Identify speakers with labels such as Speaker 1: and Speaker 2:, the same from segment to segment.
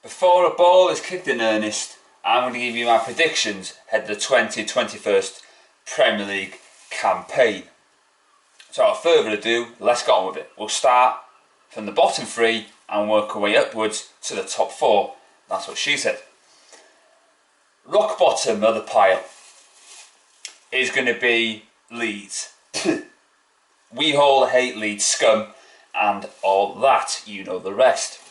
Speaker 1: Before a ball is kicked in earnest, I'm going to give you my predictions ahead of the 2021 Premier League campaign. So without further ado, let's get on with it. We'll start from the bottom three and work our way upwards to the top four. That's what she said. Rock bottom of the pile is going to be Leeds. We all hate Leeds scum and all that, you know the rest.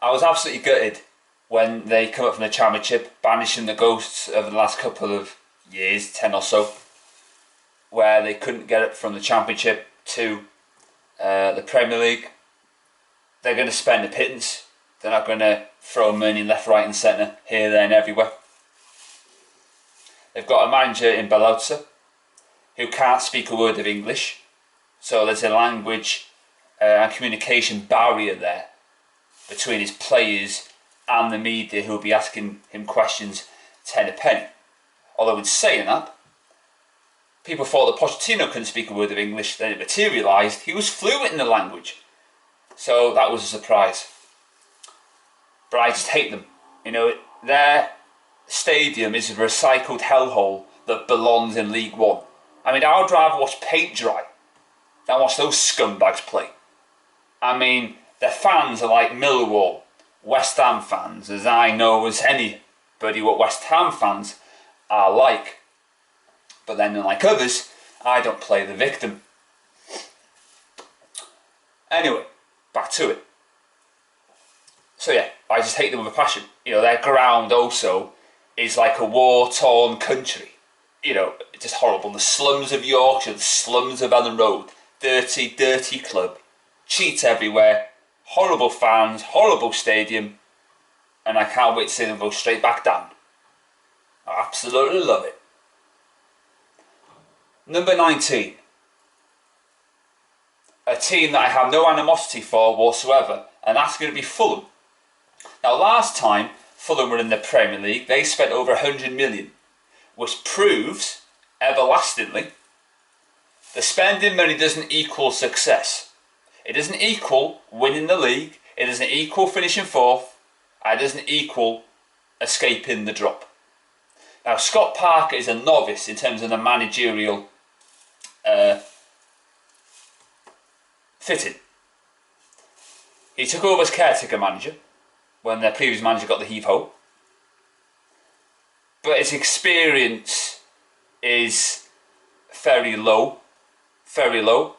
Speaker 1: I was absolutely gutted when they come up from the Championship, banishing the ghosts over the last couple of years, 10 or so, where they couldn't get up from the Championship to the Premier League. They're going to spend a pittance. They're not going to throw money left, right and centre, here, there and everywhere. They've got a manager in Belotsa who can't speak a word of English, so there's a language and communication barrier there between his players and the media who will be asking him questions 10 a penny. Although in saying that, people thought that Pochettino couldn't speak a word of English, then it materialised he was fluent in the language. So that was a surprise. But I just hate them. You know, their stadium is a recycled hellhole that belongs in League One. I mean, I would rather watch paint dry than watch those scumbags play. I mean, their fans are like Millwall, West Ham fans, as I know as anybody what West Ham fans are like. But then, unlike others, I don't play the victim. Anyway, back to it. So yeah, I just hate them with a passion. You know, their ground also is like a war-torn country. You know, just horrible. The slums of Yorkshire, the slums of Ellen Road. Dirty, dirty club. Cheats everywhere. Horrible fans, horrible stadium. And I can't wait to see them go straight back down. I absolutely love it. Number 19. A team that I have no animosity for whatsoever. And that's going to be Fulham. Now last time Fulham were in the Premier League, they spent over 100 million. Which proves, everlastingly, that spending money doesn't equal success. It doesn't equal winning the league. It doesn't equal finishing fourth. It doesn't equal escaping the drop. Now, Scott Parker is a novice in terms of the managerial fitting. He took over as caretaker manager when their previous manager got the heave-ho. But his experience is very low. Very low.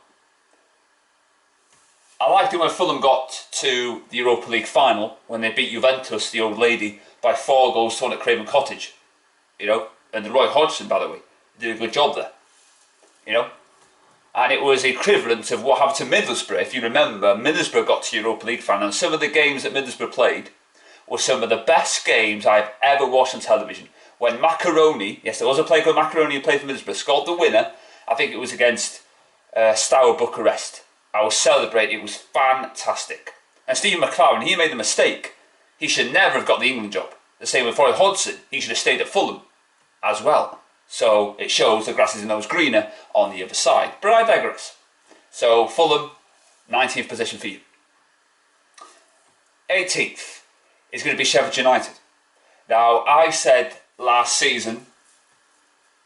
Speaker 1: I liked it when Fulham got to the Europa League final when they beat Juventus, the old lady, by 4-1 at Craven Cottage. You know, and Roy Hodgson, by the way, did a good job there. You know, and it was equivalent of what happened to Middlesbrough. If you remember, Middlesbrough got to Europa League final, and some of the games that Middlesbrough played were some of the best games I've ever watched on television. When Macaroni, yes, there was a player called Macaroni who played for Middlesbrough, scored the winner. I think it was against Steaua Bucharest. I was celebrating, it was fantastic. And Stephen McLaren, he made the mistake. He should never have got the England job. The same with Roy Hodgson, he should have stayed at Fulham as well. So it shows the grass isn't always greener on the other side. But I digress. So Fulham, 19th position for you. 18th is going to be Sheffield United. Now, I said last season,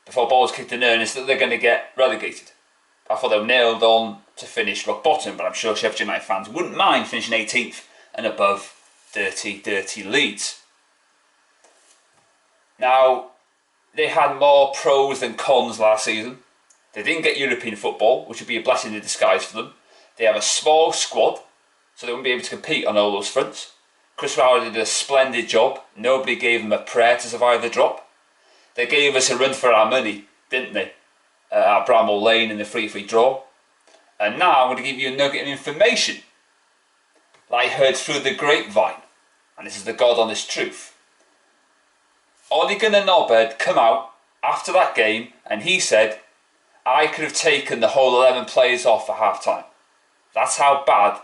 Speaker 1: before ball was kicked in earnest, that they're going to get relegated. I thought they were nailed on to finish rock bottom, but I'm sure Sheffield United fans wouldn't mind finishing 18th and above dirty, dirty Leeds. Now, they had more pros than cons last season. They didn't get European football, which would be a blessing in disguise for them. They have a small squad, so they wouldn't be able to compete on all those fronts. Chris Rowley did a splendid job. Nobody gave them a prayer to survive the drop. They gave us a run for our money, didn't they? At Bramall Lane in the 3-3 draw. And now I'm going to give you a nugget of information that I heard through the grapevine. And this is the God honest truth. Ole Gunnar Solskjaer come out after that game and he said, I could have taken the whole 11 players off for half time. That's how bad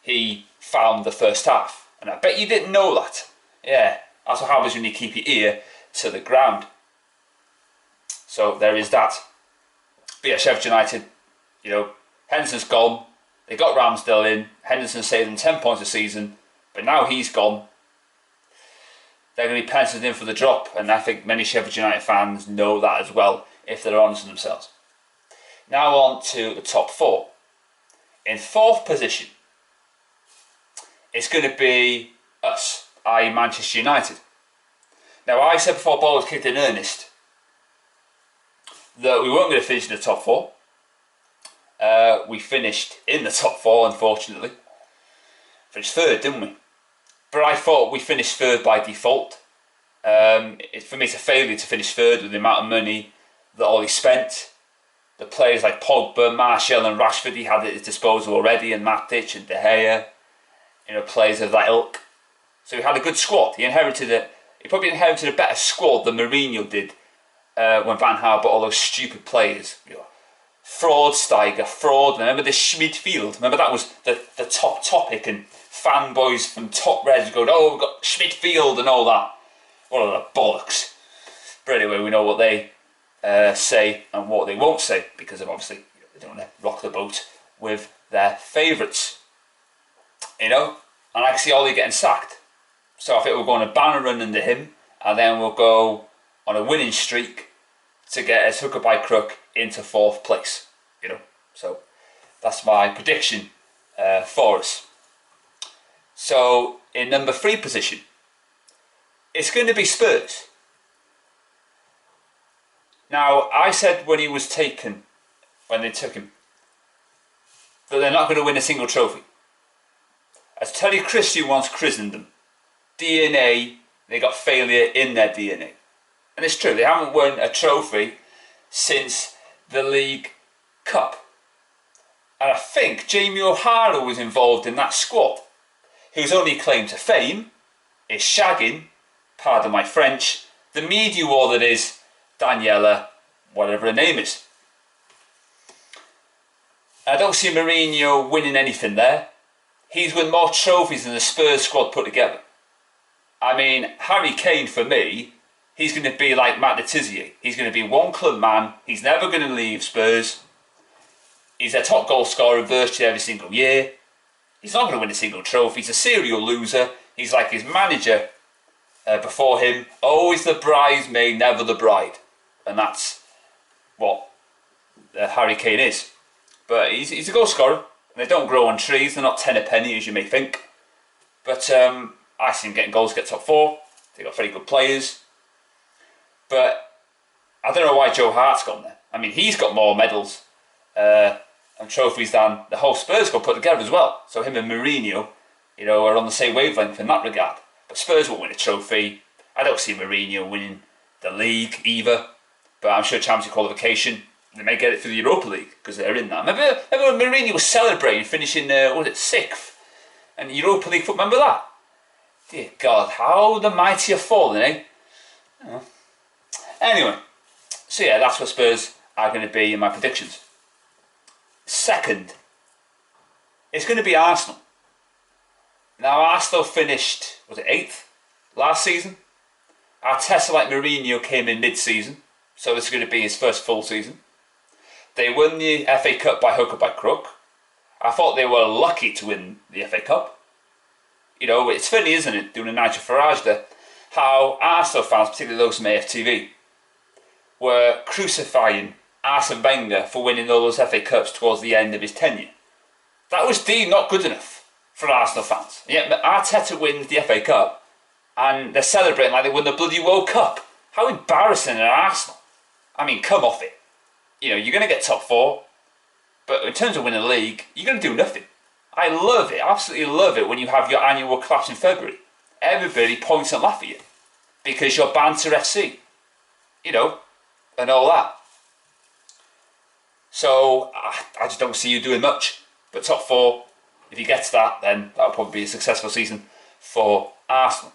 Speaker 1: he found the first half. And I bet you didn't know that. Yeah, that's what happens when you keep your ear to the ground. So there is that. But yeah, Sheffield United, you know, Henderson's gone. They got Ramsdale in. Henderson saved them 10 points a season. But now he's gone, they're going to be penciled in for the drop, and I think many Sheffield United fans know that as well, if they're honest with themselves. Now on to the top 4. In 4th position, it's going to be us, i.e. Manchester United. Now, I said before ball was kicked in earnest that we weren't going to finish in the top 4. We finished in the top 4, unfortunately. Finished 3rd, didn't we? But I thought we finished 3rd by default. For me, it's a failure to finish 3rd with the amount of money that Ollie spent. The players like Pogba, Martial and Rashford he had at his disposal already, and Matic and De Gea, players of that ilk. So he had a good squad. He probably inherited a better squad than Mourinho did when Van Gaal bought all those stupid players. Fraud, Steiger, fraud. Remember the Schmidfield? Remember that was the top topic, and fanboys from top Reds going, oh, we've got Schmidfield and all that. What are the bollocks? But anyway, we know what they say and what they won't say, because of obviously they don't want to rock the boat with their favourites. And I can see Ollie getting sacked. So I think we'll go on a banner run under him, and then we'll go on a winning streak to get us hooker by crook into 4th place. So that's my prediction for us. So in number 3 position, it's going to be Spurs. Now, I said when they took him, that they're not going to win a single trophy. As Terry Christian once christened them, DNA, they got failure in their DNA. And it's true, they haven't won a trophy since the League Cup. And I think Jamie O'Hara was involved in that squad, whose only claim to fame is shagging, pardon my French, the media war that is Daniela, whatever her name is. I don't see Mourinho winning anything there. He's won more trophies than the Spurs squad put together. I mean, Harry Kane, for me, he's going to be like Matt Letizia. He's going to be one club man. He's never going to leave Spurs. He's their top goal scorer virtually every single year. He's not going to win a single trophy. He's a serial loser. He's like his manager before him. Always the bridesmaid, never the bride. And that's what Harry Kane is. But he's a goal scorer. They don't grow on trees. They're not 10 a penny, as you may think. But I see him getting goals, get top 4. They've got very good players. But I don't know why Joe Hart's gone there. I mean, he's got more medals and trophies than the whole Spurs squad put together as well. So him and Mourinho, are on the same wavelength in that regard. But Spurs won't win a trophy. I don't see Mourinho winning the league either. But I'm sure Champions League qualification, they may get it through the Europa League because they're in that. Remember when Mourinho was celebrating, finishing, 6th? And Europa League foot, remember that? Dear God, how the mighty have fallen, eh? Anyway, so yeah, that's what Spurs are going to be in my predictions. Second, it's going to be Arsenal. Now, Arsenal finished, was it 8th last season? Arteta, like Mourinho, came in mid-season, so this is going to be his first full season. They won the FA Cup by hook or by crook. I thought they were lucky to win the FA Cup. It's funny, isn't it, doing a Nigel Farage there, how Arsenal fans, particularly those from AFTV, were crucifying Arsene Wenger for winning all those FA Cups towards the end of his tenure. That was deemed not good enough for Arsenal fans. Yet Arteta wins the FA Cup and they're celebrating like they won the bloody World Cup. How embarrassing are Arsenal? I mean, come off it. You're going to get top 4, but in terms of winning the league, you're going to do nothing. I love it, absolutely love it when you have your annual collapse in February. Everybody points and laughs at you because you're banter FC, and all that. So I just don't see you doing much. But top 4, if you get to that, then that'll probably be a successful season for Arsenal.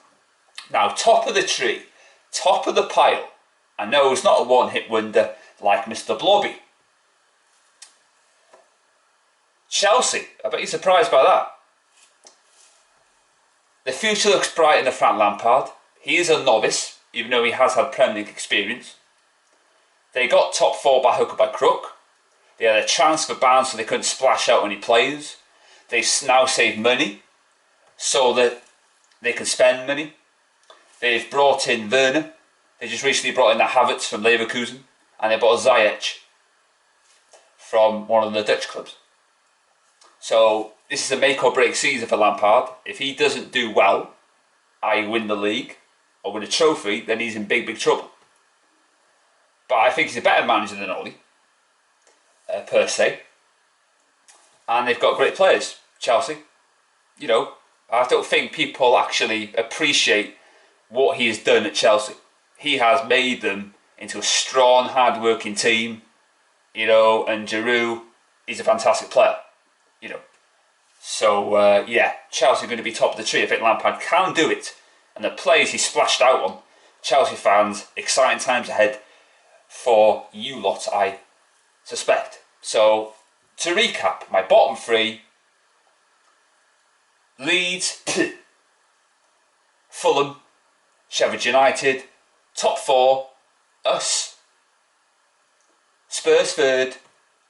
Speaker 1: Now, top of the tree, top of the pile. I know it's not a one-hit wonder like Mr. Blobby. Chelsea, I bet you're surprised by that. The future looks bright under Frank Lampard. He is a novice, even though he has had Premier League experience. They got top 4 by hook or by crook. They had a transfer ban so they couldn't splash out any players. They now save money so that they can spend money. They've brought in Werner. They just recently brought in the Havertz from Leverkusen, and they brought Ziyech from one of the Dutch clubs. So this is a make or break season for Lampard. If he doesn't do well, i.e. win the league or win a trophy, then he's in big trouble. But I think he's a better manager than Ole, per se. And they've got great players, Chelsea. You know, I don't think people actually appreciate what he has done at Chelsea. He has made them into a strong, hard-working team, you know, and Giroud is a fantastic player, you know. So, yeah, Chelsea are going to be top of the tree. I think Lampard can do it. And the players he splashed out on, Chelsea fans, exciting times ahead for you lot, I suspect. So, to recap, my bottom three: Leeds, Fulham, Sheffield United. Top four: us, Spurs third,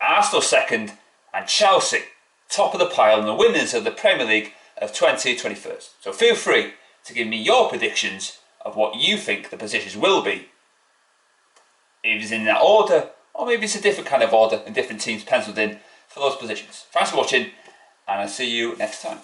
Speaker 1: Arsenal second, and Chelsea top of the pile and the winners of the Premier League of 2021. So feel free to give me your predictions of what you think the positions will be. If it's in that order, or maybe it's a different kind of order and different teams penciled in for those positions. Thanks for watching, and I'll see you next time.